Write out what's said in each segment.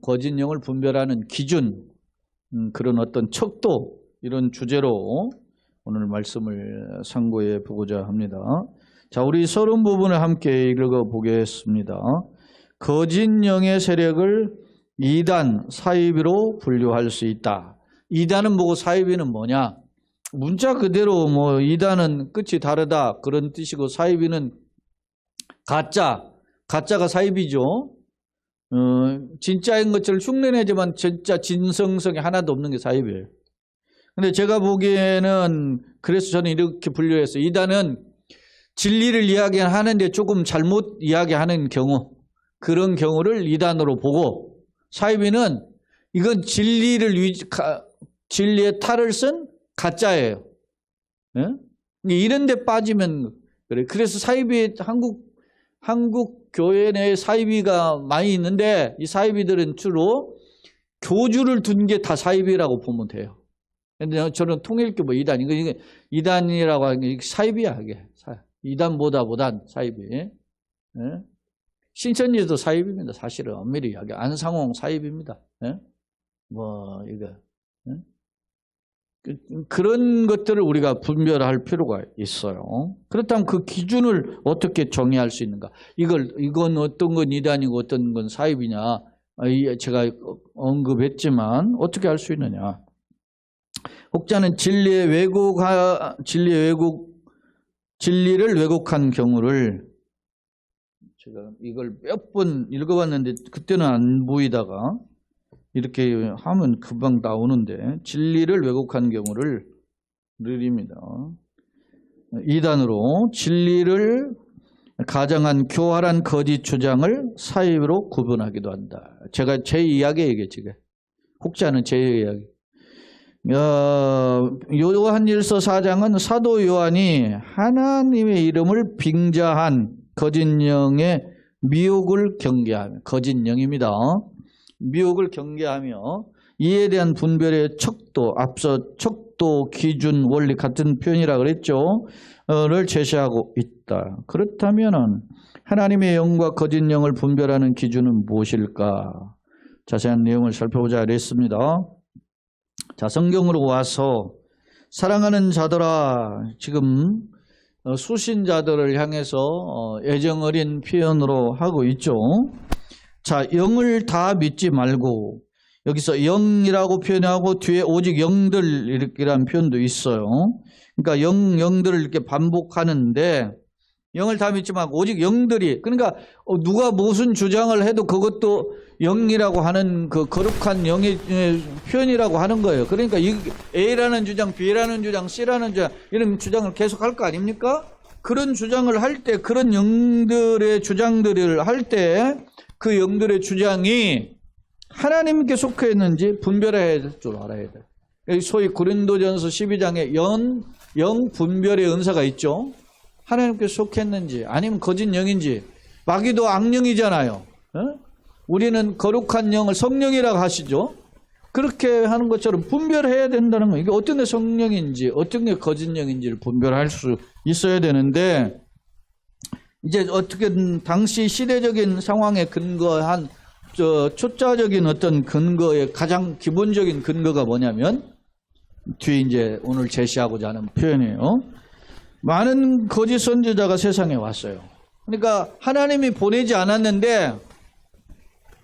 거짓 영을 분별하는 기준, 그런 어떤 척도, 이런 주제로 오늘 말씀을 상고해 보고자 합니다. 자, 우리 서론 부분을 함께 읽어보겠습니다. 거짓 영의 세력을 이단, 사이비로 분류할 수 있다. 이단은 뭐고 사이비는 뭐냐? 문자 그대로 뭐 이단은 끝이 다르다 그런 뜻이고, 사이비는 가짜가 사이비죠. 진짜인 것처럼 흉내내지만 진짜 진성성이 하나도 없는 게 사이비예요. 근데 제가 보기에는 그래서 저는 이렇게 분류했어요. 이단은 진리를 이야기하는데 조금 잘못 이야기하는 경우, 그런 경우를 이단으로 보고, 사이비는 이건 진리의 탈을 쓴 가짜예요. 예? 이런 데 빠지면 그래. 그래서 사이비, 한국 교회 내에 사이비가 많이 있는데, 이 사이비들은 주로 교주를 둔 게 다 사이비라고 보면 돼요. 근데 저는 통일교 뭐 이단, 이게 이단이라고 하는 게 사이비야, 이게. 이단보단 사이비. 예? 신천지도 사이비입니다. 사실은 엄밀히 이야기. 안상홍 사이비입니다. 예? 뭐 이거. 예? 그런 것들을 우리가 분별할 필요가 있어요. 그렇다면 그 기준을 어떻게 정의할 수 있는가? 이건 어떤 건 이단이고 어떤 건 사이비냐? 제가 언급했지만 어떻게 할 수 있느냐? 혹자는 진리를 왜곡한 경우를, 제가 이걸 몇 번 읽어봤는데 그때는 안 보이다가 이렇게 하면 금방 나오는데, 진리를 왜곡한 경우를 느립니다. 이단으로 진리를 가정한 교활한 거짓 주장을 사이비로 구분하기도 한다. 제가 제 이야기 얘기했지. 혹자는 제 이야기. 요한일서 4장은 사도 요한이 하나님의 이름을 빙자한 거짓 영의 미혹을 경계하며, 거짓 영입니다. 미혹을 경계하며 이에 대한 분별의 척도, 앞서 척도, 기준, 원리 같은 표현이라 그랬죠. 를 제시하고 있다. 그렇다면 하나님의 영과 거짓 영을 분별하는 기준은 무엇일까? 자세한 내용을 살펴보자 그랬습니다. 자, 성경으로 와서 사랑하는 자들아, 지금 수신자들을 향해서 애정어린 표현으로 하고 있죠. 자, 영을 다 믿지 말고, 여기서 영이라고 표현하고 뒤에 오직 영들이라는 표현도 있어요. 그러니까 영들을 이렇게 반복하는데, 영을 다 믿지 말고 오직 영들이, 그러니까 누가 무슨 주장을 해도 그것도 영이라고 하는 그 거룩한 영의 표현이라고 하는 거예요. 그러니까 A라는 주장, B라는 주장, C라는 주장, 이런 주장을 계속 할 거 아닙니까? 그런 주장을 할 때, 그런 영들의 주장들을 할 때 그 영들의 주장이 하나님께 속해 있는지 분별해야 될 줄 알아야 돼요. 소위 고린도전서 12장에 영 분별의 은사가 있죠. 하나님께 속했는지 아니면 거짓 영인지. 마귀도 악령이잖아요. 우리는 거룩한 영을 성령이라고 하시죠. 그렇게 하는 것처럼 분별해야 된다는 거예요. 이게 어떤 게 성령인지 어떤 게 거짓 영인지를 분별할 수 있어야 되는데, 이제 어떻게든 당시 시대적인 상황에 근거한 초자적인 어떤 근거의 가장 기본적인 근거가 뭐냐면, 뒤에 이제 오늘 제시하고자 하는 표현이에요. 많은 거짓 선지자가 세상에 왔어요. 그러니까 하나님이 보내지 않았는데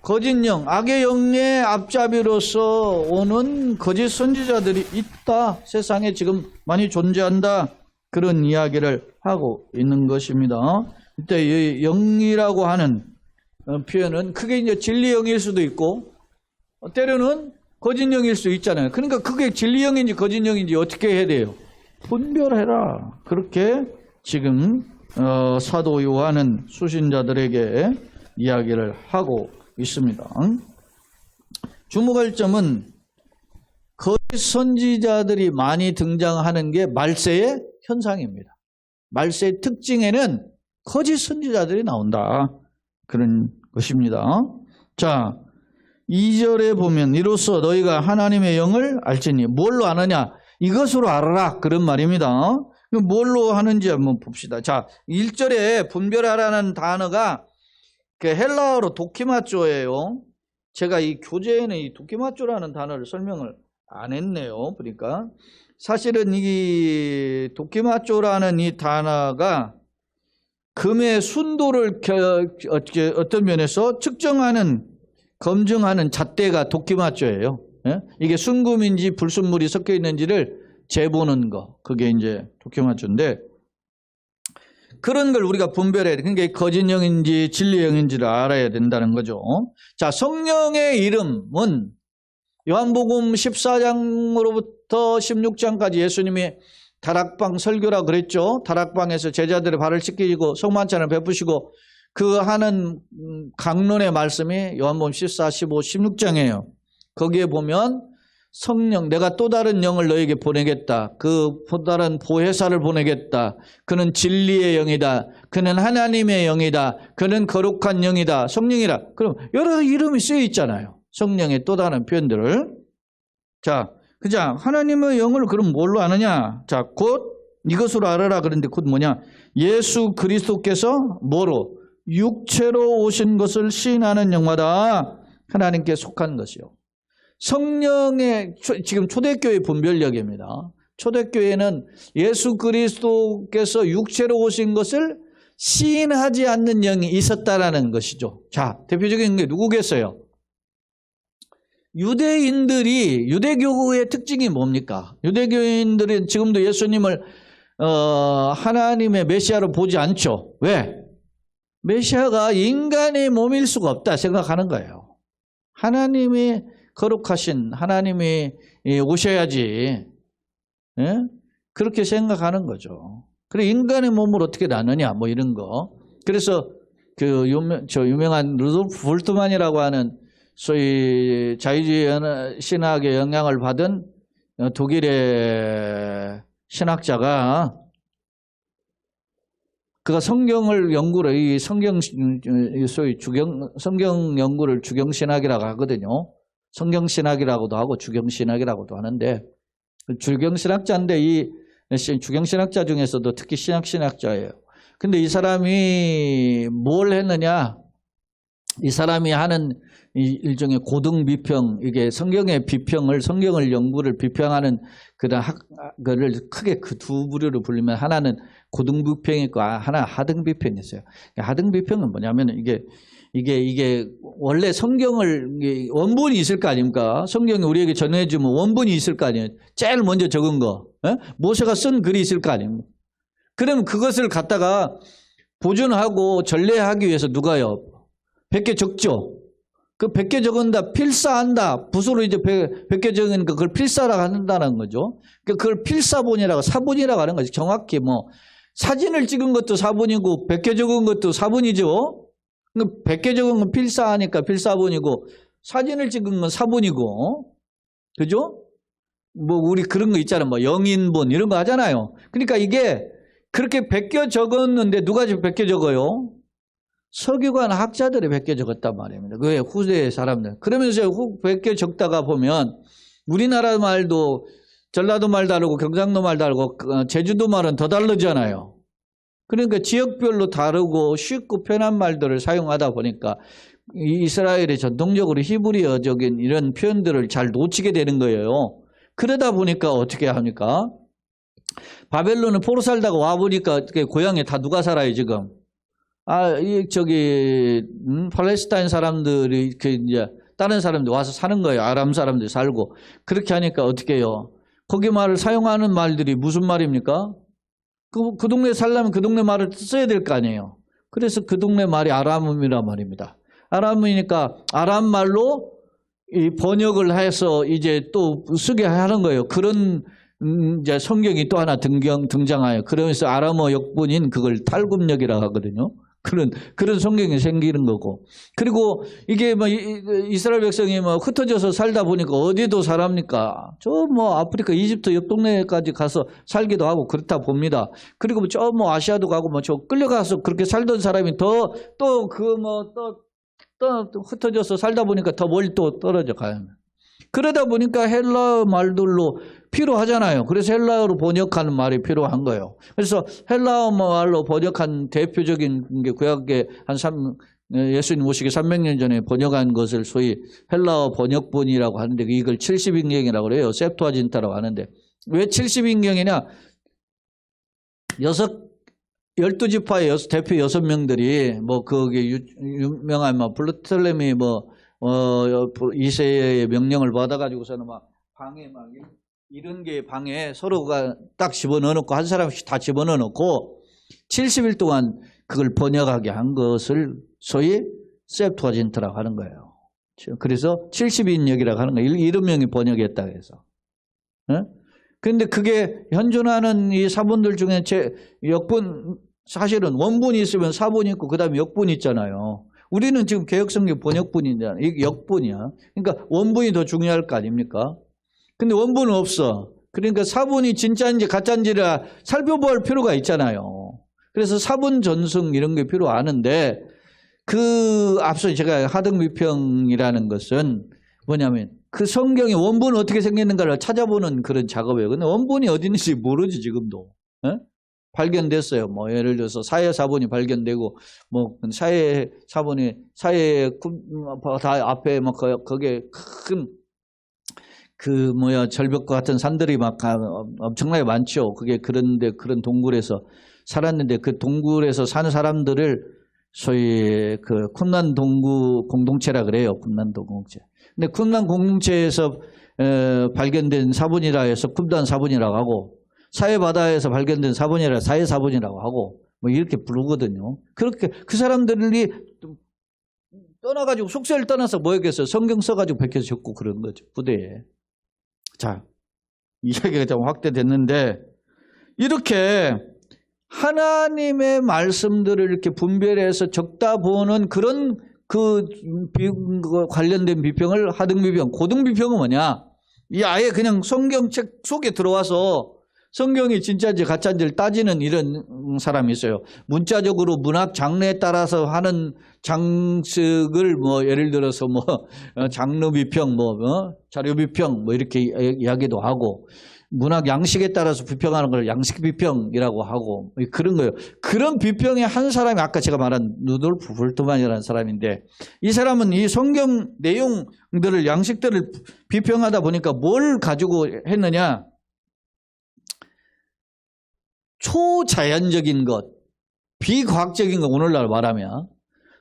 거짓 영, 악의 영의 앞잡이로서 오는 거짓 선지자들이 있다. 세상에 지금 많이 존재한다. 그런 이야기를 하고 있는 것입니다. 이때 영이라고 하는 표현은 크게 이제 진리 영일 수도 있고, 때로는 거짓 영일 수 있잖아요. 그러니까 그게 진리 영인지 거짓 영인지 어떻게 해야 돼요? 분별해라. 그렇게 지금 사도 요한은 수신자들에게 이야기를 하고 있습니다. 주목할 점은 거짓 선지자들이 많이 등장하는 게 말세의 현상입니다. 말세의 특징에는 거짓 선지자들이 나온다. 그런 것입니다. 자, 2절에 보면 이로써 너희가 하나님의 영을 알지니, 뭘로 아느냐? 이것으로 알아라. 그런 말입니다. 뭘로 하는지 한번 봅시다. 자, 1절에 분별하라는 단어가 그 헬라어로 도키마조예요. 제가 이 교재에는 이 도키마조라는 단어를 설명을 안 했네요. 보니까 사실은 이 도키마조라는 이 단어가 금의 순도를 어떤 면에서 측정하는, 검증하는 잣대가 도키마조예요. 예? 이게 순금인지 불순물이 섞여 있는지를 재보는 거, 그게 이제 도키마조인데, 그런 걸 우리가 분별해야 돼. 그러니까 거짓 영인지 진리 영인지를 알아야 된다는 거죠. 자, 성령의 이름은 요한복음 14장으로부터 16장까지 예수님이 다락방 설교라고 그랬죠. 다락방에서 제자들의 발을 씻기고 성만찬을 베푸시고 그 하는 강론의 말씀이 요한복음 14, 15, 16장이에요. 거기에 보면 성령, 내가 또 다른 영을 너에게 보내겠다. 그 다른 보혜사를 보내겠다. 그는 진리의 영이다. 그는 하나님의 영이다. 그는 거룩한 영이다. 성령이라. 그럼 여러 이름이 쓰여 있잖아요. 성령의 또 다른 표현들을. 자, 그냥 하나님의 영을 그럼 뭘로 아느냐? 자, 곧 이것으로 알아라. 그런데 곧 뭐냐? 예수 그리스도께서 뭐로? 육체로 오신 것을 시인하는 영마다 하나님께 속한 것이요. 성령의, 지금 초대교회 분별력입니다. 초대교회는 예수 그리스도께서 육체로 오신 것을 시인하지 않는 영이 있었다라는 것이죠. 자, 대표적인 게 누구겠어요? 유대인들이, 유대교의 특징이 뭡니까? 유대교인들은 지금도 예수님을 하나님의 메시아로 보지 않죠. 왜? 메시아가 인간의 몸일 수가 없다 생각하는 거예요. 하나님이 거룩하신 하나님이 오셔야지, 예? 그렇게 생각하는 거죠. 그래, 인간의 몸을 어떻게 나누냐, 뭐 이런 거. 그래서 그 유명한 루돌프 볼트만이라고 하는 소위 자유주의 신학의 영향을 받은 독일의 신학자가 그가 성경을 연구를, 이 성경, 소위 성경 연구를 주경신학이라고 하거든요. 성경신학이라고도 하고 주경신학이라고도 하는데, 주경신학자인데 이 주경신학자 중에서도 특히 신학자예요. 근데 이 사람이 뭘 했느냐? 이 사람이 하는 일종의 고등비평, 이게 성경의 비평을, 성경을 연구를 비평하는 그런 그를 크게 그 두 부류로 불리면 하나는 고등비평이 있고 하나 하등비평이 있어요. 하등비평은 뭐냐면 이게 원래 성경을 원본이 있을 거 아닙니까? 성경이 우리에게 전해주면 원본이 있을 거 아니에요. 제일 먼저 적은 거. 모세가 쓴 글이 있을 거 아닙니까? 그럼 그것을 갖다가 보존하고 전래하기 위해서 누가요? 100개 적죠? 그 100개 적은다, 필사한다. 붓으로 이제 100개 적으니까 그걸 필사라고 한다는 거죠. 그걸 필사본이라고, 사본이라고 하는 거죠. 정확히 뭐, 사진을 찍은 것도 사본이고, 100개 적은 것도 사본이죠. 100개 적은 건 필사하니까 필사본이고, 사진을 찍은 건 사본이고, 그죠? 뭐, 우리 그런 거 있잖아요. 뭐, 영인본, 이런 거 하잖아요. 그러니까 이게 그렇게 100개 적었는데 누가 100개 적어요? 서기관 학자들이 100개 적었단 말입니다. 그게 후대의 사람들. 그러면서 100개 적다가 보면 우리나라 말도 전라도 말 다르고 경상도 말 다르고 제주도 말은 더 다르잖아요. 그러니까 지역별로 다르고 쉽고 편한 말들을 사용하다 보니까 이스라엘이 전통적으로 히브리어적인 이런 표현들을 잘 놓치게 되는 거예요. 그러다 보니까 어떻게 합니까? 바벨론은 포로 살다가 와보니까 고향에 다 누가 살아요, 지금? 팔레스타인 사람들이, 이제, 다른 사람들 와서 사는 거예요. 아람 사람들이 살고. 그렇게 하니까 어떻게 해요? 거기 말을 사용하는 말들이 무슨 말입니까? 그 동네에 살려면 그 동네 말을 써야 될 거 아니에요. 그래서 그 동네 말이 아람음이란 말입니다. 아람이니까 아람 말로 이 번역을 해서 이제 또 쓰게 하는 거예요. 그런 이제 성경이 또 하나 등장해요. 그러면서 아람어 역본인 그걸 탈굽역이라고 하거든요. 그런 성경이 생기는 거고. 그리고 이게 뭐 이스라엘 백성이 뭐 흩어져서 살다 보니까 어디도 사랍니까? 저 뭐 아프리카 이집트 옆 동네까지 가서 살기도 하고 그렇다 봅니다. 그리고 저 뭐 아시아도 가고 뭐 저 끌려가서 그렇게 살던 사람이 또 흩어져서 살다 보니까 더 멀리 또 떨어져 가요. 그러다 보니까 헬라어 말들로 필요하잖아요. 그래서 헬라어로 번역하는 말이 필요한 거예요. 그래서 헬라어 말로 번역한 대표적인 게 구약의 한 예수님 오시기 300년 전에 번역한 것을 소위 헬라어 번역본이라고 하는데 이걸 70인경이라고 그래요. 셉투아진타라고 하는데 왜 70인경이냐? 12지파의 대표 6명들이 뭐 거기 유명한 뭐 블루텔렘이 뭐 이세의 명령을 받아가지고서는 막 방에 막 이런 게 방에 서로가 딱 집어넣어놓고 한 사람씩 다 집어넣어놓고 70일 동안 그걸 번역하게 한 것을 소위 셉투아진트라고 하는 거예요. 그래서 70인역이라고 하는 거예요. 7명이 번역했다고 해서. 그런데 그게 현존하는 이 사본들 중에 역본 사실은 원본이 있으면 사본이 있고 그 다음에 역본이 있잖아요. 우리는 지금 개혁성경 번역본이냐 이게 역본이야. 그러니까 원본이 더 중요할 거 아닙니까? 근데 원본은 없어. 그러니까 사본이 진짜인지 가짜인지를 살펴볼 필요가 있잖아요. 그래서 사본 전승 이런 게 필요하는데 그 앞서 제가 하등비평이라는 것은 뭐냐면 그 성경의 원본은 어떻게 생겼는가를 찾아보는 그런 작업이에요. 근데 원본이 어디 있는지 모르지 지금도. 발견됐어요. 뭐 예를 들어서 사회사본이 발견되고 뭐 사회사본이 사회 다 앞에 뭐 거기에 큰 그 절벽과 같은 산들이 막 엄청나게 많죠. 그게 그런데 그런 동굴에서 살았는데 그 동굴에서 사는 사람들을 소위 그 쿰란 동구 공동체라 그래요. 쿰란 공동체. 근데 쿰란 공동체에서 발견된 사본이라 해서 쿰란 사본이라고 하고 사회 바다에서 발견된 사본이라 사회 사본이라고 하고 뭐 이렇게 부르거든요. 그렇게 그 사람들이 떠나가지고 속세를 떠나서 뭐 했겠어요? 성경 써가지고 베껴서 적고 그런 거죠. 부대에. 자, 이야기가 좀 확대됐는데 이렇게 하나님의 말씀들을 이렇게 분별해서 적다 보는 그런 관련된 비평을 하등비평, 고등비평은 뭐냐? 이 아예 그냥 성경책 속에 들어와서 성경이 진짜인지 가짜인지를 따지는 이런 사람이 있어요. 문자적으로 문학 장르에 따라서 하는 장식을 뭐 예를 들어서 뭐 장르 비평, 자료 비평 뭐 이렇게 이야기도 하고 문학 양식에 따라서 비평하는 걸 양식 비평이라고 하고 그런 거예요. 그런 비평의 한 사람이 아까 제가 말한 루돌프 볼트만이라는 사람인데 이 사람은 이 성경 내용들을 양식들을 비평하다 보니까 뭘 가지고 했느냐? 초자연적인 것, 비과학적인 것 오늘날 말하면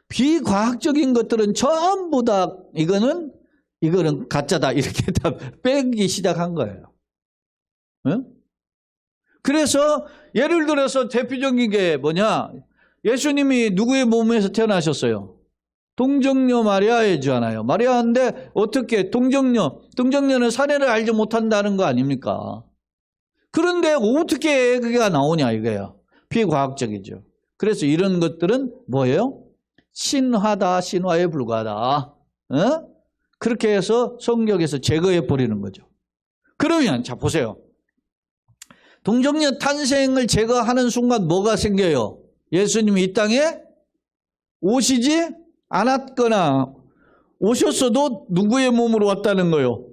비과학적인 것들은 전부 다 이거는 가짜다 이렇게 다 빼기 시작한 거예요. 응? 그래서 예를 들어서 대표적인 게 뭐냐? 예수님이 누구의 몸에서 태어나셨어요? 동정녀 마리아이잖아요. 마리아인데 어떻게 동정녀는 사례를 알지 못한다는 거 아닙니까? 그런데 어떻게 그게 나오냐 이거예요. 비과학적이죠. 그래서 이런 것들은 뭐예요? 신화다, 신화에 불과하다. 그렇게 해서 성경에서 제거해 버리는 거죠. 그러면 자 보세요. 동정녀 탄생을 제거하는 순간 뭐가 생겨요? 예수님이 이 땅에 오시지 않았거나 오셨어도 누구의 몸으로 왔다는 거예요?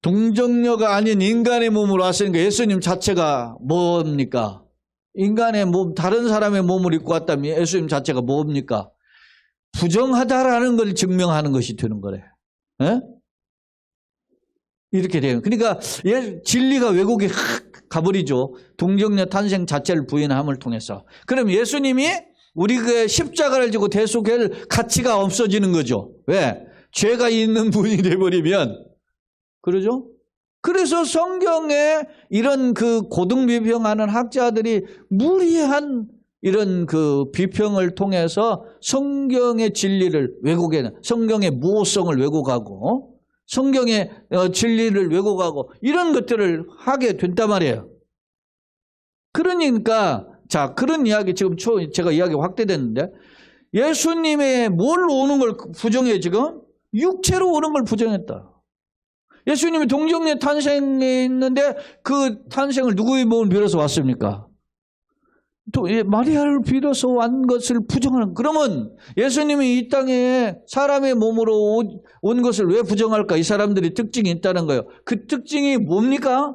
동정녀가 아닌 인간의 몸으로 왔으니까 예수님 자체가 뭡니까? 인간의 몸, 다른 사람의 몸을 입고 왔다면 예수님 자체가 뭡니까? 부정하다라는 걸 증명하는 것이 되는 거래. 에? 이렇게 돼요. 그러니까 진리가 왜곡이 가버리죠. 동정녀 탄생 자체를 부인함을 통해서. 그럼 예수님이 우리 그 십자가를 지고 대속할 가치가 없어지는 거죠. 왜? 죄가 있는 분이 돼버리면. 그러죠? 그래서 성경에 이런 그 고등비평하는 학자들이 무리한 이런 그 비평을 통해서 성경의 진리를 왜곡해, 성경의 무호성을 왜곡하고, 성경의 진리를 왜곡하고, 이런 것들을 하게 된단 말이에요. 그러니까, 자, 그런 이야기 지금 제가 이야기가 확대됐는데, 예수님의 뭘로 오는 걸 부정해 지금? 육체로 오는 걸 부정했다. 예수님이 동정녀 탄생했는데 그 탄생을 누구의 몸을 빌어서 왔습니까? 또 마리아를 빌어서 왔 것을 부정하는. 그러면 예수님이 이 땅에 사람의 몸으로 온 것을 왜 부정할까? 이 사람들이 특징이 있다는 거예요. 그 특징이 뭡니까?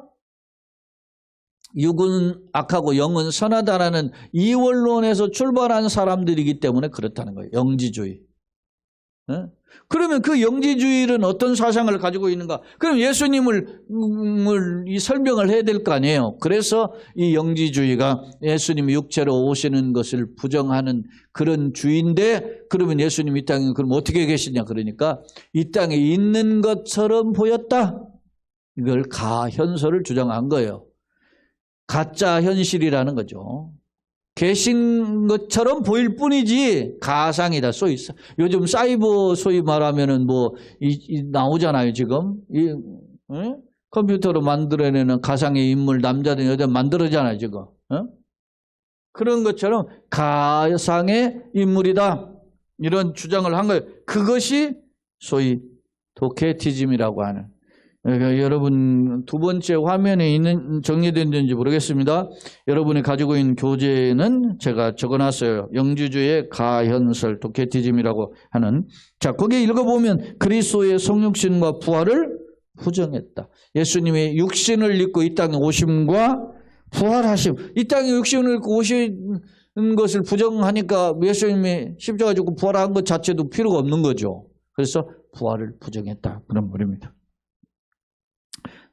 육은 악하고 영은 선하다라는 이 원론에서 출발한 사람들이기 때문에 그렇다는 거예요. 영지주의. 그러면 그 영지주의는 어떤 사상을 가지고 있는가? 그럼 예수님을 이 설명을 해야 될 거 아니에요. 그래서 이 영지주의가 예수님이 육체로 오시는 것을 부정하는 그런 주의인데, 그러면 예수님이 이 땅에 그럼 어떻게 계시냐? 그러니까 이 땅에 있는 것처럼 보였다. 이걸 가현설을 주장한 거예요. 가짜 현실이라는 거죠. 계신 것처럼 보일 뿐이지 가상이다. 요즘 사이버 소위 말하면은 나오잖아요, 지금. 컴퓨터로 만들어내는 가상의 인물, 남자든 여자든 만들어잖아요, 지금. 그런 것처럼 가상의 인물이다. 이런 주장을 한 거예요. 그것이 소위 도케티즘이라고 하는. 그러니까 여러분 두 번째 화면에 있는 정리된지 모르겠습니다. 여러분이 가지고 있는 교재는 제가 적어놨어요. 영지주의의 가현설 도케티즘이라고 하는. 자, 거기에 읽어보면 그리스도의 성육신과 부활을 부정했다. 예수님의 육신을 입고 이 땅에 오심과 부활하심. 이 땅에 육신을 입고 오신 것을 부정하니까 예수님이 십자가 죽고 부활한 것 자체도 필요가 없는 거죠. 그래서 부활을 부정했다. 그런 말입니다.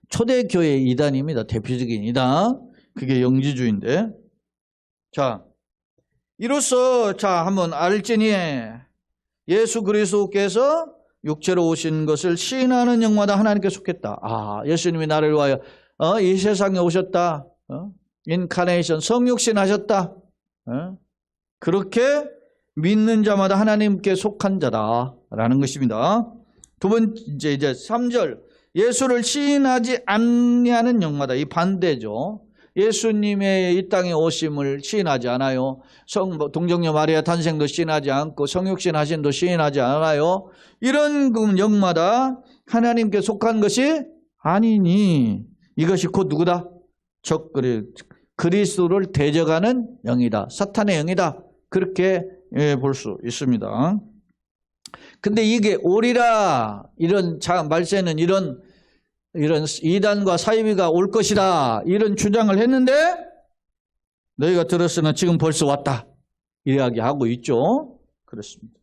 초대교회 이단입니다. 대표적인 이단. 그게 영지주의인데. 자, 이로써 한번 알지니 예수 그리스도께서 육체로 오신 것을 시인하는 영마다 하나님께 속했다. 예수님이 나를 위하여 이 세상에 오셨다. 인카네이션, 성육신 하셨다. 그렇게 믿는 자마다 하나님께 속한 자다라는 것입니다. 두 번째 이제 3절. 예수를 시인하지 않냐는 영마다. 이 반대죠. 예수님의 이 땅에 오심을 시인하지 않아요. 동정녀 마리아 탄생도 시인하지 않고 성육신 하신도 시인하지 않아요. 이런 영마다 하나님께 속한 것이 아니니 이것이 곧 누구다? 그리스도를 대적하는 영이다. 사탄의 영이다. 그렇게 볼 수 있습니다. 근데 이게 오리라 이런 말세는 이런 이단과 사이비가 올 것이다 이런 주장을 했는데 너희가 들었으나 지금 벌써 왔다 이야기하고 있죠. 그렇습니다.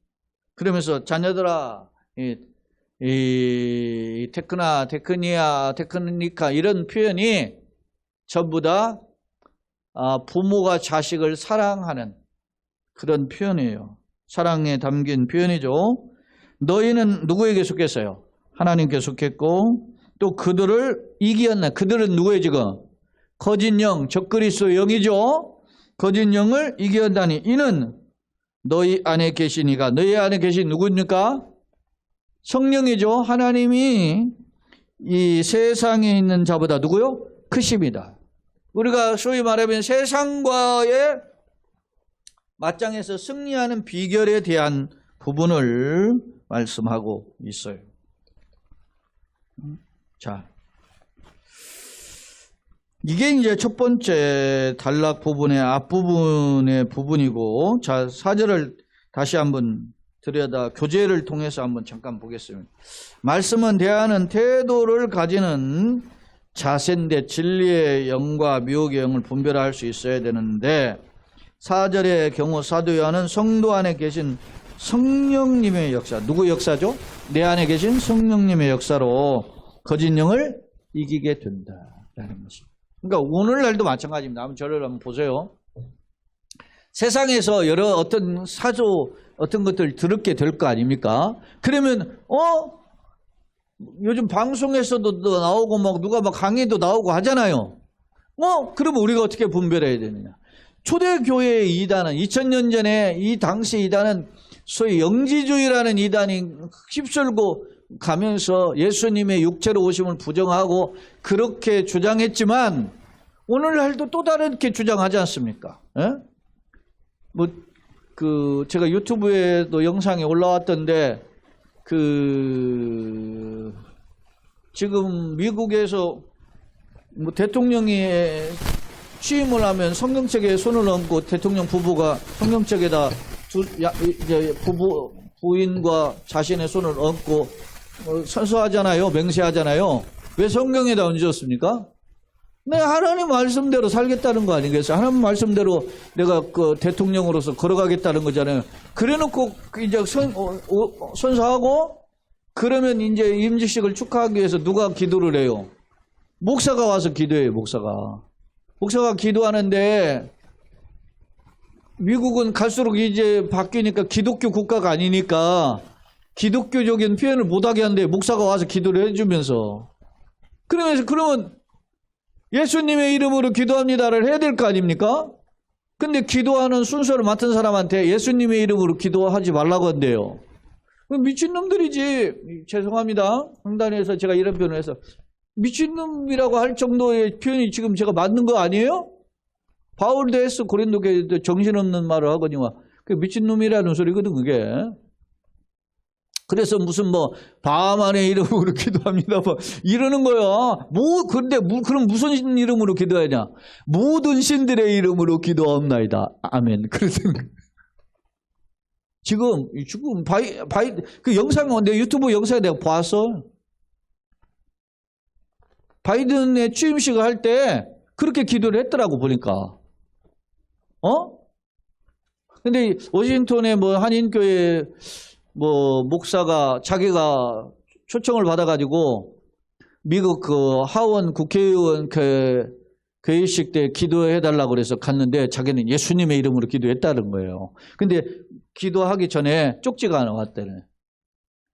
그러면서 자녀들아 이 테크나, 테크니아, 테크니카 이런 표현이 전부 다 부모가 자식을 사랑하는 그런 표현이에요. 사랑에 담긴 표현이죠. 너희는 누구에게 속했어요? 하나님께 속했고 또 그들을 이기었나? 그들은 누구예요 지금? 거짓 영, 적그리스도 영이죠. 거짓 영을 이기었다니 이는 너희 안에 계신 이가 너희 안에 계신 누구입니까? 성령이죠. 하나님이 이 세상에 있는 자보다 누구요? 크십니다. 우리가 소위 말하면 세상과의 맞짱에서 승리하는 비결에 대한 부분을 말씀하고 있어요. 자, 이게 이제 첫 번째 단락 부분의 앞부분의 부분이고, 자, 4절을 다시 한번 교재를 통해서 한번 잠깐 보겠습니다. 말씀은 대하는 태도를 가지는 자세인데 진리의 영과 미혹의 영을 분별할 수 있어야 되는데 4절의 경우 사도 요한은 성도 안에 계신 성령님의 역사, 누구 역사죠? 내 안에 계신 성령님의 역사로 거짓 영을 이기게 된다라는 것입니다. 그러니까 오늘날도 마찬가지입니다. 한번 저를 한번 보세요. 세상에서 어떤 사조 어떤 것들 들었게 될 거 아닙니까? 그러면 요즘 방송에서도 나오고 누가 강의도 나오고 하잖아요. 그러면 우리가 어떻게 분별해야 되느냐? 초대교회의 이단은 2000년 전에 이 당시 이단은 소위 영지주의라는 이단이 휩쓸고 가면서 예수님의 육체로 오심을 부정하고 그렇게 주장했지만 오늘날도 또 다르게 주장하지 않습니까? 제가 유튜브에도 영상이 올라왔던데 지금 미국에서 대통령이 취임을 하면 성경책에 손을 얹고 대통령 부부가 성경책에다 부인과 자신의 손을 얹고 선서하잖아요. 맹세하잖아요. 왜 성경에다 얹었습니까? 내가 하나님 말씀대로 살겠다는 거 아니겠어요? 하나님 말씀대로 내가 그 대통령으로서 걸어가겠다는 거잖아요. 그래놓고 이제 선서하고 그러면 이제 임직식을 축하하기 위해서 누가 기도를 해요? 목사가 와서 기도해요. 목사가 기도하는데 미국은 갈수록 이제 바뀌니까 기독교 국가가 아니니까 기독교적인 표현을 못하게 하는데 목사가 와서 기도를 해주면서 그러면 예수님의 이름으로 기도합니다를 해야 될 거 아닙니까? 근데 기도하는 순서를 맡은 사람한테 예수님의 이름으로 기도하지 말라고 한대요. 미친놈들이지. 죄송합니다. 강단에서 제가 이런 표현을 해서 미친놈이라고 할 정도의 표현이 지금 제가 맞는 거 아니에요? 바울도 했어. 고린도교회도 정신없는 말을 하거니와. 그 미친놈이라는 소리거든 그게. 그래서 무슨 뭐 바하만의 이름으로 기도합니다 뭐 이러는 거야. 근데 그럼 무슨 이름으로 기도하냐? 모든 신들의 이름으로 기도하옵나이다. 아멘. 그래서 지금 그 영상 내 유튜브 영상에 내가 봤어. 바이든의 취임식을 할 때 그렇게 기도를 했더라고 보니까. 근데 워싱턴의 뭐 한인교회 뭐 목사가 자기가 초청을 받아가지고 미국 그 하원 국회의원 그 회의식 때 기도해달라고 그래서 갔는데 자기는 예수님의 이름으로 기도했다는 거예요. 근데 기도하기 전에 쪽지가 나왔대네.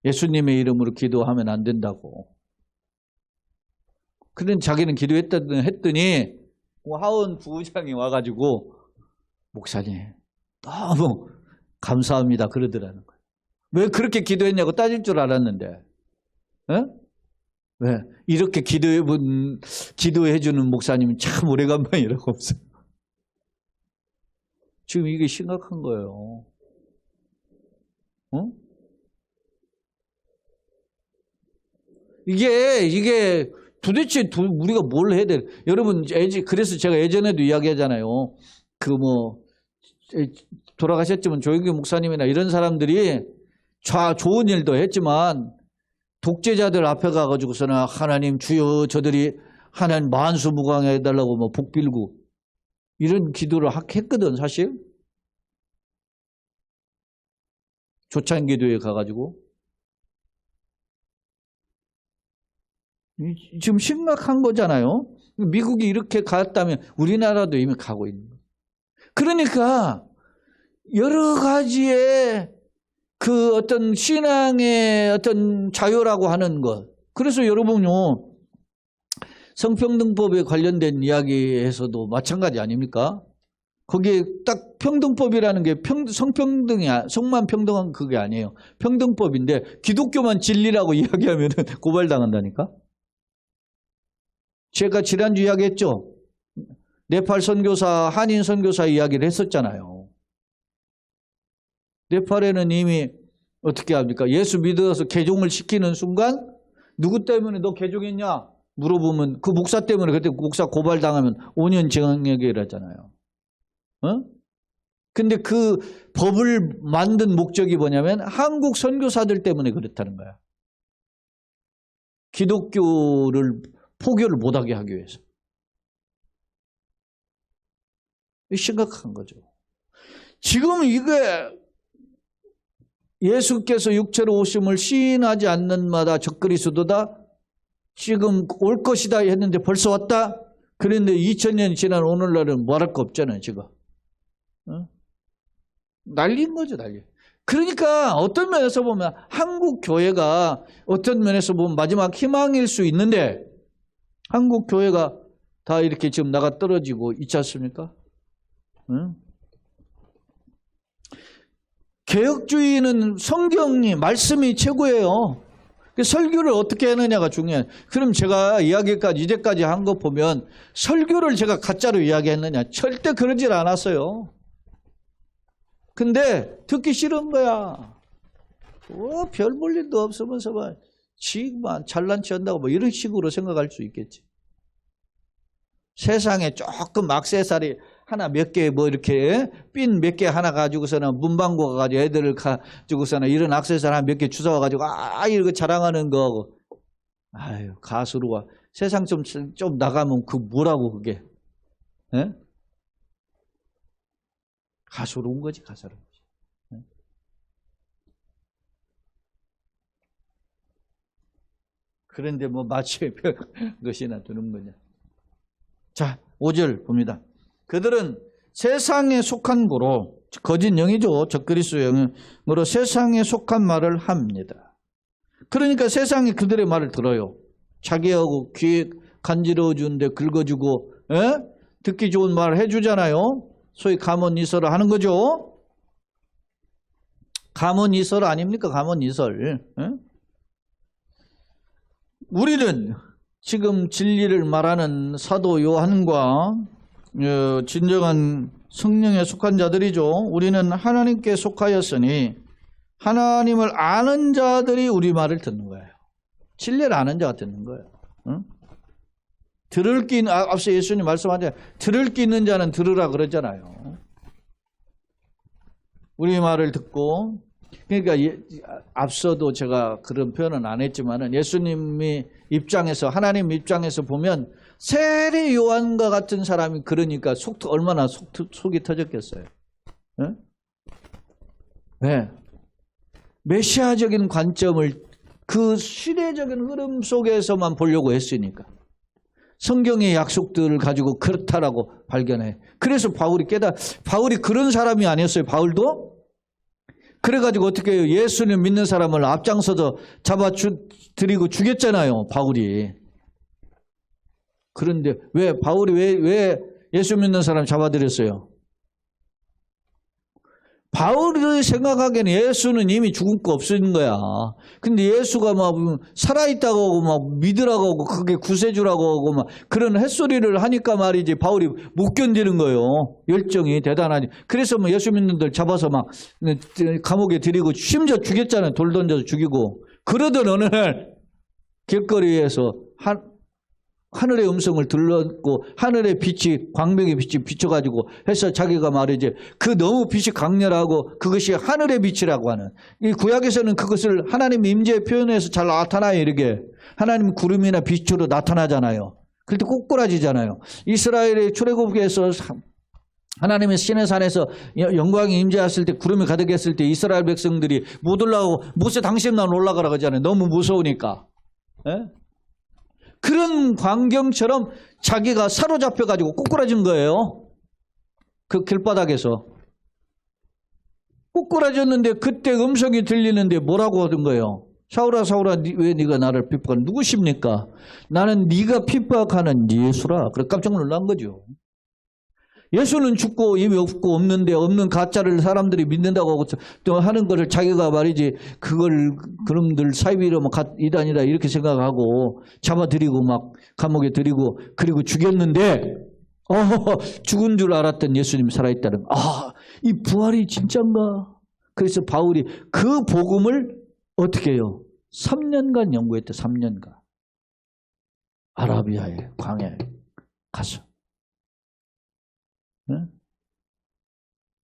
예수님의 이름으로 기도하면 안 된다고. 그런데 자기는 했더니 하원 부의장이 와가지고 목사님 너무 감사합니다 그러더라는 거예요. 왜 그렇게 기도했냐고 따질 줄 알았는데, 왜 이렇게 기도해주는 목사님은 참 오래간만이라고 없어요. 지금 이게 심각한 거예요. 이게 도대체 우리가 뭘 해야 돼? 여러분, 그래서 제가 예전에도 이야기하잖아요. 돌아가셨지만 조영기 목사님이나 이런 사람들이 좋은 일도 했지만 독재자들 앞에 가가지고서는 하나님 주여 저들이 하나님 만수무강해달라고 뭐 복 빌고 이런 기도를 했거든 사실. 조찬기도에 가가지고. 지금 심각한 거잖아요. 미국이 이렇게 갔다면 우리나라도 이미 가고 있는 거예요. 그러니까 여러 가지의 그 어떤 신앙의 어떤 자유라고 하는 것. 그래서 여러분요, 성평등법에 관련된 이야기에서도 마찬가지 아닙니까? 거기에 딱 평등법이라는 게 성평등이야. 성만 평등한 그게 아니에요. 평등법인데 기독교만 진리라고 이야기하면 고발당한다니까? 제가 지난주 이야기했죠? 네팔 선교사, 한인 선교사 이야기를 했었잖아요. 네팔에는 이미 어떻게 합니까? 예수 믿어서 개종을 시키는 순간 누구 때문에 너 개종했냐? 물어보면 그 목사 때문에 그때 목사 고발당하면 5년 징역이라잖아요. 근데 그 법을 만든 목적이 뭐냐면 한국 선교사들 때문에 그렇다는 거야. 기독교를 포교를 못하게 하기 위해서. 심각한 거죠. 지금 이게 예수께서 육체로 오심을 시인하지 않는 마다 적그리스도다. 지금 올 것이다 했는데 벌써 왔다. 그런데 2000년이 지난 오늘날은 말할 거 없잖아요. 지금. 난리인 거죠. 난리. 그러니까 어떤 면에서 보면 한국 교회가 어떤 면에서 보면 마지막 희망일 수 있는데 한국 교회가 다 이렇게 지금 나가 떨어지고 있지 않습니까? 개혁주의는 성경이 말씀이 최고예요. 설교를 어떻게 하느냐가 중요해요. 그럼 제가 이제까지 한 거 보면 설교를 제가 가짜로 이야기했느냐? 절대 그러질 않았어요. 근데 듣기 싫은 거야. 별 볼 일도 없으면서 지만 잘난 체 한다고 뭐 이런 식으로 생각할 수 있겠지. 세상에 조금 액세서리 하나 몇 개 뭐 이렇게 핀 몇 개 하나 가지고서는 문방구 가가지고 애들을 가지고서는 이런 액세서리 하나 몇 개 주워와가지고 이렇게 자랑하는 거. 아유 가수로 와. 세상 좀 나가면 그 뭐라고 그게? 예? 가소로운 거지, 가소로운 거지. 예? 그런데 뭐 마치 것이나 두는 거냐. 자, 5절 봅니다. 그들은 세상에 속한 거로, 거짓 영이죠. 적그리스도 영으로 세상에 속한 말을 합니다. 그러니까 세상이 그들의 말을 들어요. 자기하고 귀에 간지러워 주는데 긁어주고, 에? 듣기 좋은 말을 해주잖아요. 소위 가문이설을 하는 거죠. 가문이설 아닙니까? 가문이설. 에? 우리는 지금 진리를 말하는 사도 요한과 진정한 성령에 속한 자들이죠. 우리는 하나님께 속하였으니 하나님을 아는 자들이 우리 말을 듣는 거예요. 진리를 아는 자가 듣는 거예요. 응? 들을 끼, 앞서 예수님 말씀하셨잖아요. 들을 끼 있는 자는 들으라 그랬잖아요. 우리 말을 듣고, 그러니까 앞서도 제가 그런 표현은 안 했지만은 예수님이 입장에서, 하나님 입장에서 보면 세례 요한과 같은 사람이 그러니까 얼마나 속이 터졌겠어요. 네? 네. 메시아적인 관점을 그 시대적인 흐름 속에서만 보려고 했으니까. 성경의 약속들을 가지고 그렇다라고 발견해. 그래서 바울이 그런 사람이 아니었어요. 바울도? 그래가지고 어떻게 해요? 예수님 믿는 사람을 앞장서서 잡아드리고 죽였잖아요. 바울이. 그런데 바울이 왜 예수 믿는 사람 잡아드렸어요? 바울이 생각하기에는 예수는 이미 죽은 거 없어진 거야. 근데 예수가 막 살아있다고 하고 막 믿으라고 하고 그게 구세주라고 하고 막 그런 햇소리를 하니까 말이지 바울이 못 견디는 거예요. 열정이 대단하지. 그래서 뭐 예수 믿는 들 잡아서 막 감옥에 들이고 심지어 죽였잖아요. 돌 던져서 죽이고. 그러던 어느 날 길거리에서 하늘의 음성을 들었고 하늘의 빛이 광명의 빛이 비춰가지고 해서 자기가 말이지 그 너무 빛이 강렬하고 그것이 하늘의 빛이라고 하는 이 구약에서는 그것을 하나님 임재의 표현해서 잘 나타나요. 이렇게 하나님 구름이나 빛으로 나타나잖아요. 그럴 때 꼬꾸라지잖아요. 이스라엘의 출애굽에서 하나님의 시내산에서 영광이 임재했을 때 구름이 가득했을 때 이스라엘 백성들이 못 올라가고 모세 당신만 올라가라 그러잖아요. 너무 무서우니까. 예? 그런 광경처럼 자기가 사로잡혀가지고 꼬꾸라진 거예요. 그 길바닥에서. 꼬꾸라졌는데 그때 음성이 들리는데 뭐라고 하던 거예요? 사울아 사울아 왜 네가 나를 핍박하는 누구십니까? 나는 네가 핍박하는 예수라. 그래 깜짝 놀란 거죠. 예수는 죽고 이미 없는데 없는 가짜를 사람들이 믿는다고 하고 또 하는 거를 자기가 말이지 그걸 그놈들 사이비로 뭐 이단이다 이렇게 생각하고 잡아들이고 막 감옥에 들이고 그리고 죽였는데 죽은 줄 알았던 예수님이 살아있다는 이 부활이 진짠가? 그래서 바울이 그 복음을 어떻게 해요? 3년간 연구했대. 3년간 아라비아의 광야에 가서 네?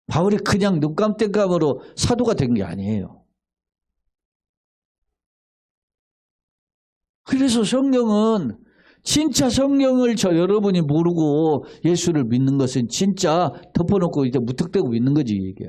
바울이 그냥 눈감때감으로 사도가 된 게 아니에요. 그래서 성경은 진짜 성경을 여러분이 모르고 예수를 믿는 것은 진짜 덮어놓고 이제 무턱대고 믿는 거지 이게.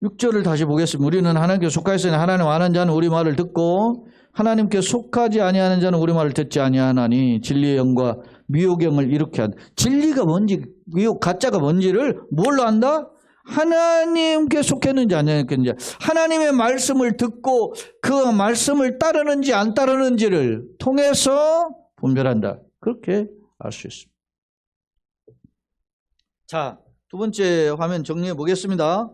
(6절을) 다시 보겠습니다. 우리는 하나님께 속하였으니 하나님 아는 자는 우리 말을 듣고 하나님께 속하지 아니하는 자는 우리 말을 듣지 아니하나니 진리의 영과 미혹의 영을 이렇게 한다. 진리가 뭔지 미혹 가짜가 뭔지를 뭘로 안다? 하나님께 속했는지 안 속했는지 하나님의 말씀을 듣고 그 말씀을 따르는지 안 따르는지를 통해서 분별한다. 그렇게 알 수 있습니다. 자, 두 번째 화면 정리해 보겠습니다.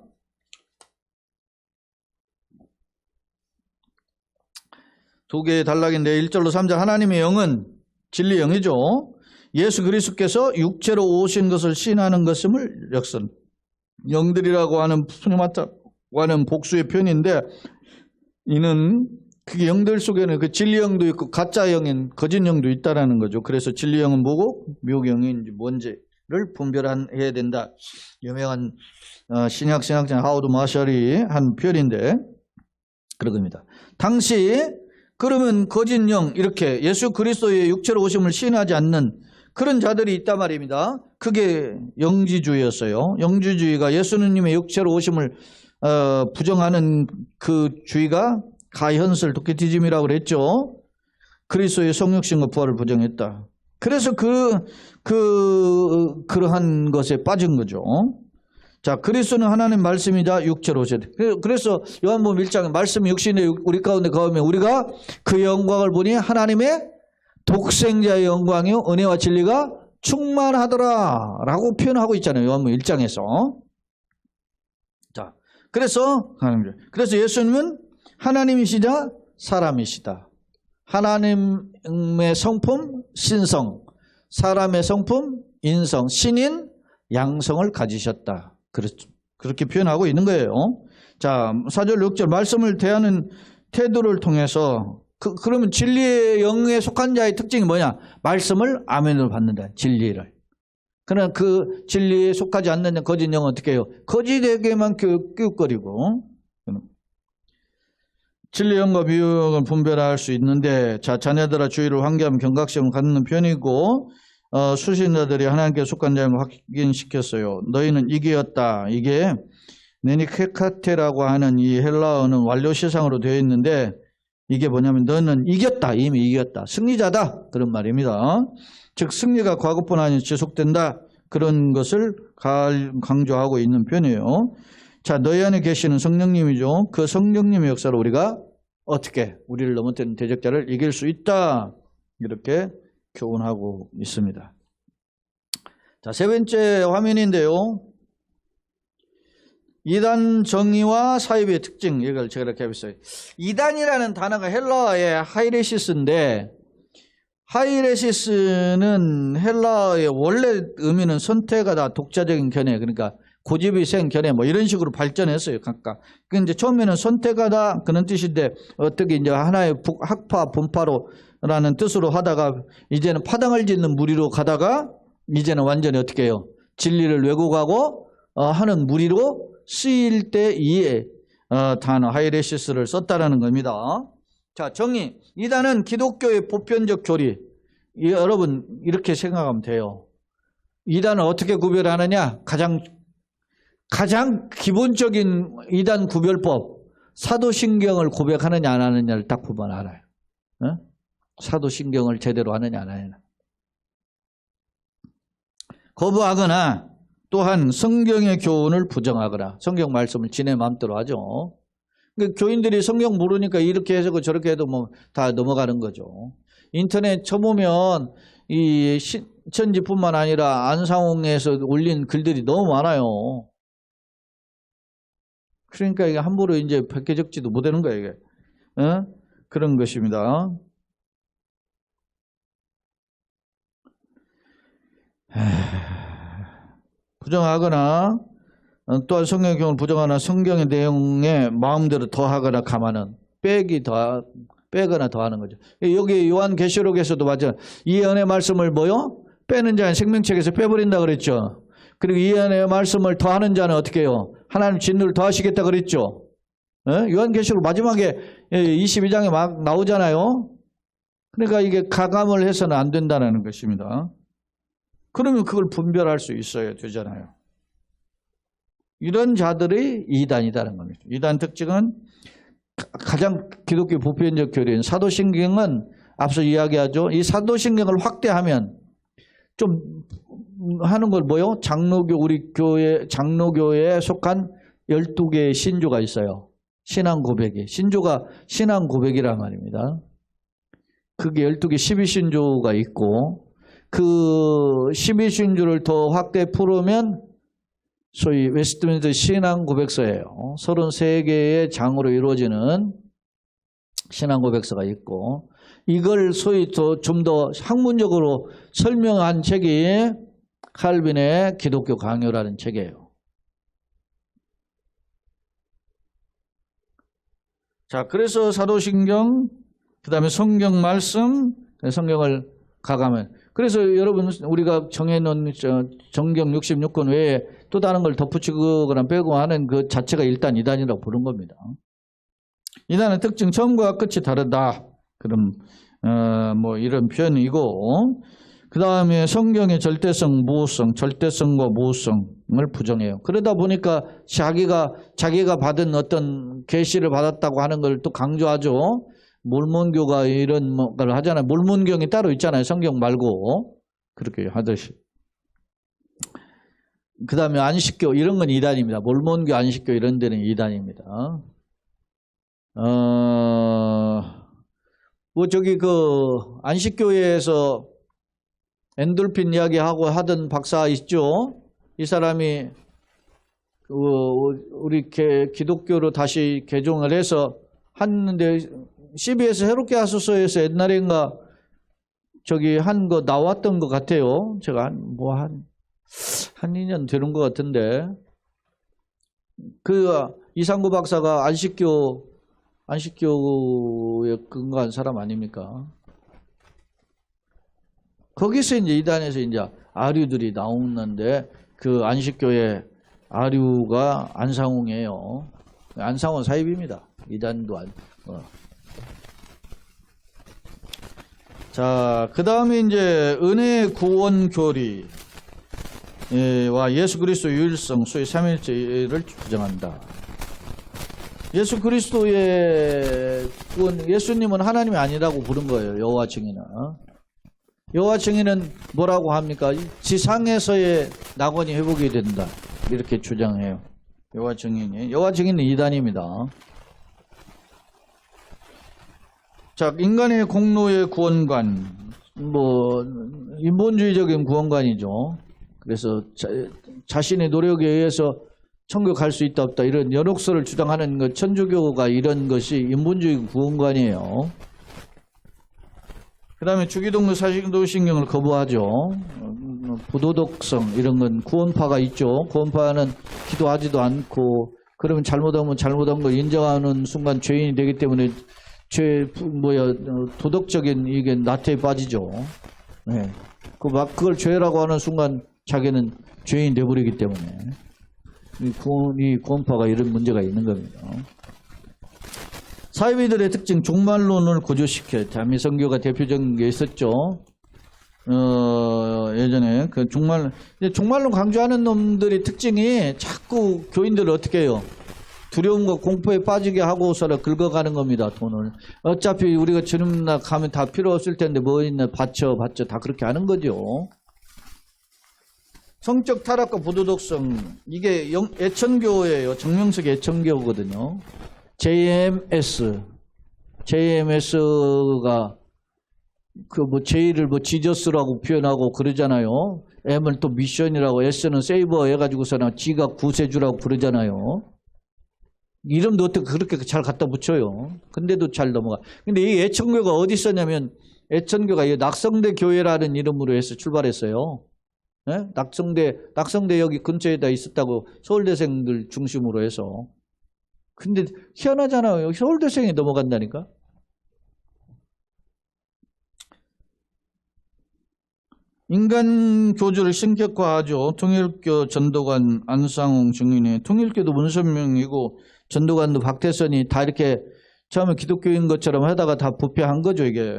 두 개의 단락인데 1절로 3절 하나님의 영은 진리의 영이죠. 예수 그리스도께서 육체로 오신 것을 시인하는 것임을 역선. 영들이라고 하는 푸니마타고 하는 복수의 표현인데 이는 그게 영들 속에는 그 진리 영도 있고 가짜 영인 거짓 영도 있다라는 거죠. 그래서 진리 영은 뭐고 미혹의 영인지 뭔지를 분별해야 된다. 유명한 신학자 하워드 마셜이 한 표현인데 그런 겁니다. 당시 그러면 거짓 영 이렇게 예수 그리스도의 육체로 오심을 시인하지 않는 그런 자들이 있단 말입니다. 그게 영지주의였어요. 영지주의가 예수님의 육체로 오심을 부정하는 그 주의가 가현설 도케티즘이라고 그랬죠. 그리스도의 성육신과 부활을 부정했다. 그래서 그러한 것에 빠진 거죠. 자, 그리스도는 하나님 말씀이자 육체로 오셨다. 그래서 요한복음 1장에 말씀이 육신에 우리 가운데 거하면 우리가 그 영광을 보니 하나님의 독생자의 영광이요 은혜와 진리가 충만하더라 라고 표현하고 있잖아요. 요한복음 1장에서. 자, 그래서 예수님은 하나님이시자 사람이시다. 하나님의 성품 신성, 사람의 성품 인성, 신인 양성을 가지셨다. 그렇게 표현하고 있는 거예요. 자, 4절 6절 말씀을 대하는 태도를 통해서 그러면 진리의 영에 속한 자의 특징이 뭐냐? 말씀을 아멘으로 받는다. 진리를. 그러나 그 진리에 속하지 않는 거짓 영은 어떻게 해요? 거짓에게만 끼웃거리고. 진리 영과 미혹을 분별할 수 있는데, 자, 자녀들아 주의를 환기하면 경각심을 갖는 편이고, 수신자들이 하나님께 속한 자임을 확인시켰어요. 너희는 이기었다. 이게 네니케카테라고 하는 이 헬라어는 완료시상으로 되어 있는데 이게 뭐냐면 너는 이겼다. 이미 이겼다. 승리자다. 그런 말입니다. 즉 승리가 과거뿐 아니라 지속된다. 그런 것을 강조하고 있는 편이에요. 자, 너희 안에 계시는 성령님이죠. 그 성령님의 역사로 우리가 어떻게 우리를 넘어뜨리는 대적자를 이길 수 있다. 이렇게 교훈하고 있습니다. 자, 세 번째 화면인데요. 이단 정의와 사입의 특징, 이걸 제가 이렇게 해봤어요. 이단이라는 단어가 헬라어의 하이레시스인데, 하이레시스는 헬라어의 원래 의미는 선택하다, 독자적인 견해, 그러니까 고집이생 견해, 뭐 이런 식으로 발전했어요, 각각. 근데 처음에는 선택하다, 그런 뜻인데, 어떻게 이제 하나의 학파, 분파로라는 뜻으로 하다가, 이제는 파당을 짓는 무리로 가다가, 이제는 완전히 어떻게 해요? 진리를 왜곡하고, 하는 무리로 쓰일 때 이 단어 하이레시스를 썼다라는 겁니다. 자, 정의. 이단은 기독교의 보편적 교리. 여러분 이렇게 생각하면 돼요. 이단을 어떻게 구별하느냐? 가장 기본적인 이단 구별법. 사도신경을 고백하느냐 안 하느냐를 딱 보면 알아요. 사도신경을 제대로 하느냐 안 하느냐. 거부하거나 또한 성경의 교훈을 부정하거나 성경 말씀을 지네 마음대로 하죠. 그러니까 교인들이 성경 모르니까 이렇게 해서 저렇게 해도 뭐 다 넘어가는 거죠. 인터넷 쳐보면 이 신천지뿐만 아니라 안상홍에서 올린 글들이 너무 많아요. 그러니까 이게 함부로 이제 백개 적지도 못하는 거예요, 이게. 그런 것입니다. 부정하거나 또한 성경의 경우를 부정하거나 성경의 내용에 마음대로 더하거나 감하는 빼거나 더하는 거죠. 여기 요한계시록에서도 맞아요. 이 은혜의 말씀을 뭐요? 빼는 자는 생명책에서 빼버린다 그랬죠. 그리고 이 은혜의 말씀을 더하는 자는 어떻게 해요? 하나님 진노를 더하시겠다 그랬죠. 요한계시록 마지막에 22장에 막 나오잖아요. 그러니까 이게 가감을 해서는 안 된다는 것입니다. 그러면 그걸 분별할 수 있어야 되잖아요. 이런 자들이 이단이다는 겁니다. 이단 특징은 가장 기독교 보편적 교리인 사도신경은 앞서 이야기하죠. 이 사도신경을 확대하면 좀 하는 걸 뭐요? 우리 교회 장로교회에 속한 12개의 신조가 있어요. 신앙 고백이. 신조가 신앙 고백이란 말입니다. 그게 12개 12신조가 있고 그 12신조를 더 확대 풀으면 소위 웨스트민스터 신앙 고백서예요. 33개의 장으로 이루어지는 신앙 고백서가 있고 이걸 소위 좀 더 학문적으로 설명한 책이 칼빈의 기독교 강요라는 책이에요. 자, 그래서 사도신경, 그 다음에 성경 말씀, 성경을 가감을. 그래서 여러분 우리가 정해놓은 정경 66권 외에 또 다른 걸 덧붙이거나 빼고 하는 그 자체가 일단 이단이라고 부른 겁니다. 이단의 특징 처음과 끝이 다르다. 그럼 뭐 이런 표현이고, 그 다음에 성경의 절대성, 모호성, 절대성과 모호성을 부정해요. 그러다 보니까 자기가 받은 어떤 계시를 받았다고 하는 걸 또 강조하죠. 몰몬교가 이런 걸 하잖아요. 몰몬경이 따로 있잖아요. 성경 말고. 그렇게 하듯이. 그 다음에 안식교, 이런 건 이단입니다. 몰몬교, 안식교 이런 데는 이단입니다. 뭐 저기 안식교회에서 엔돌핀 이야기하고 하던 박사 있죠? 이 사람이 우리 기독교로 다시 개종을 해서 했는데, CBS 해롭게 하소서에서 옛날인가 저기 한 거 나왔던 것 같아요. 제가 한 2년 되는 것 같은데, 이상구 박사가 안식교에 근거한 사람 아닙니까? 거기서 이제 이단에서 이제 아류들이 나오는데, 그 안식교의 아류가 안상홍이에요. 안상홍 사입입니다. 이단도 자, 그 다음에 이제 은혜 구원 교리와 예수 그리스도 유일성, 소위 삼일체를 주장한다. 예수 그리스도의 구원, 예수님은 하나님이 아니라고 부른 거예요. 여호와 증인은. 여호와 증인은 뭐라고 합니까? 지상에서의 낙원이 회복이 된다. 이렇게 주장해요. 여호와 증인은 이단입니다. 자, 인간의 공로의 구원관, 뭐 인본주의적인 구원관이죠. 그래서 자신의 노력에 의해서 천국 갈 수 있다 없다 이런 연옥설을 주장하는 것, 천주교가 이런 것이 인본주의 구원관이에요. 그 다음에 주기동물 사신도신경을 거부하죠. 부도덕성 이런 건 구원파가 있죠. 구원파는 기도하지도 않고, 그러면 잘못하면 잘못한 걸 인정하는 순간 죄인이 되기 때문에 도덕적인 이게 나태에 빠지죠. 네. 그걸 죄라고 하는 순간 자기는 죄인이 되어버리기 때문에 이 구원파가 이런 문제가 있는 겁니다. 사이비들의 특징, 종말론을 고조시켜. 대한민성교가 대표적인 게 있었죠. 예전에 종말론 강조하는 놈들의 특징이 자꾸 교인들을 어떻게 해요? 두려움과 공포에 빠지게 하고서는 긁어가는 겁니다. 돈을. 어차피 우리가 주님나 가면 다 필요 없을 텐데 뭐 있나 받쳐 다 그렇게 하는 거죠. 성적 타락과 부도덕성, 이게 애천교예요. 정명석 애천교거든요. JMS가 J를 지저스라고 표현하고 그러잖아요. M을 또 미션이라고, S는 세이버 해가지고서는 G가 구세주라고 부르잖아요. 이름도 어떻게 그렇게 잘 갖다 붙여요. 근데도 잘 넘어가. 근데 이 애천교가 어디 있었냐면, 애천교가 이 낙성대 교회라는 이름으로 해서 출발했어요. 네? 낙성대 여기 근처에다 있었다고, 서울대생들 중심으로 해서. 근데 희한하잖아요. 서울대생이 넘어간다니까. 인간 교주를 신격화하죠. 통일교 전도관 안상홍 증인이, 통일교도 문선명이고 전도관도 박태선이 다 이렇게 처음에 기독교인 것처럼 하다가 다 부패한 거죠. 이게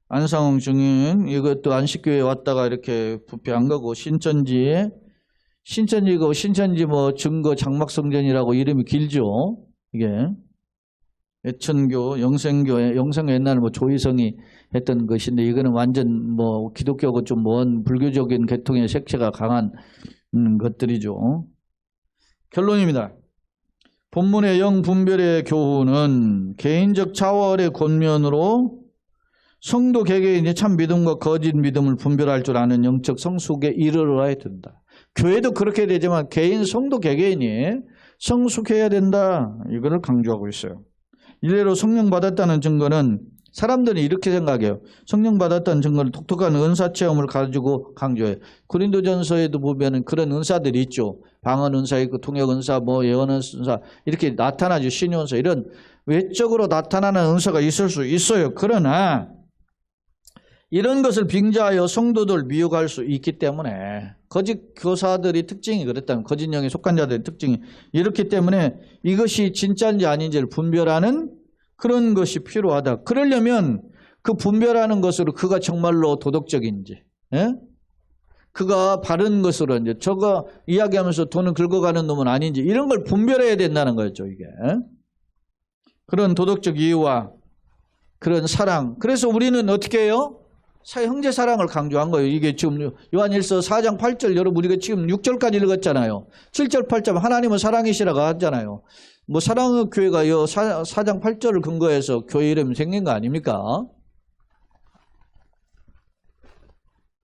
안상홍 증인, 이것도 안식교에 왔다가 이렇게 부패한 거고, 신천지 뭐 증거 장막성전이라고 이름이 길죠. 이게 애천교, 영생교 옛날에 뭐 조희성이 했던 것인데, 이거는 완전 뭐 기독교하고 좀 먼 불교적인 계통의 색채가 강한 것들이죠. 결론입니다. 본문의 영분별의 교훈은 개인적 차월의 권면으로 성도 개개인이 참 믿음과 거짓 믿음을 분별할 줄 아는 영적 성숙에 이르러야 된다. 교회도 그렇게 되지만 개인 성도 개개인이 성숙해야 된다. 이거를 강조하고 있어요. 이래로 성령 받았다는 증거는, 사람들이 이렇게 생각해요. 성령 받았다는 증거는 독특한 은사 체험을 가지고 강조해요. 고린도전서에도 보면 그런 은사들이 있죠. 방언 은사 있고 통역 은사, 뭐 예언 은사 이렇게 나타나죠. 신유 은사, 이런 외적으로 나타나는 은사가 있을 수 있어요. 그러나 이런 것을 빙자하여 성도들 미혹할 수 있기 때문에, 거짓 교사들의 특징이 그랬다면, 거짓 영에 속한 자들의 특징이 이렇기 때문에 이것이 진짜인지 아닌지를 분별하는 그런 것이 필요하다. 그러려면 그 분별하는 것으로 그가 정말로 도덕적인지, 예? 그가 바른 것으로 이제 저거 이야기하면서 돈을 긁어가는 놈은 아닌지 이런 걸 분별해야 된다는 거죠, 이게. 그런 도덕적 이유와 그런 사랑. 그래서 우리는 어떻게 해요? 형제 사랑을 강조한 거예요. 이게 지금 요한일서 4장 8절 여러분 우리가 지금 6절까지 읽었잖아요. 7절 8절 하나님은 사랑이시라고 하잖아요. 뭐 사랑의 교회가 4장 8절을 근거해서 교회 이름이 생긴 거 아닙니까?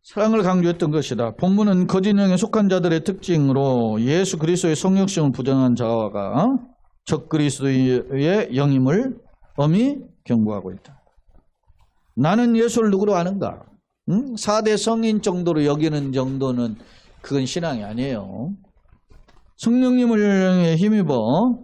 사랑을 강조했던 것이다. 본문은 거짓 영에 속한 자들의 특징으로 예수 그리스도의 성육성을 부정한 자가 적그리스도의 영임을 엄히 경고하고 있다. 나는 예수를 누구로 아는가? 4대 성인 정도로 여기는 정도는 그건 신앙이 아니에요. 성령님을 힘입어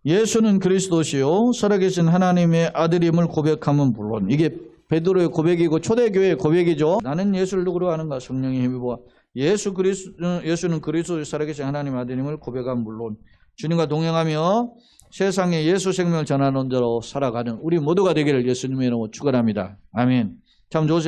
예수는 그리스도시요 살아계신 하나님의 아들임을 고백하면 물론 이게 베드로의 고백이고 초대교회의 고백이죠. 나는 예수를 누구로 아는가? 성령에 힘입어 예수는 그리스도 살아계신 하나님의 아들임을 고백하면 물론 주님과 동행하며 세상에 예수 생명을 전하는 자로 살아가는 우리 모두가 되기를 예수님의 이름으로 축원합니다. 아멘. 참 좋으세요.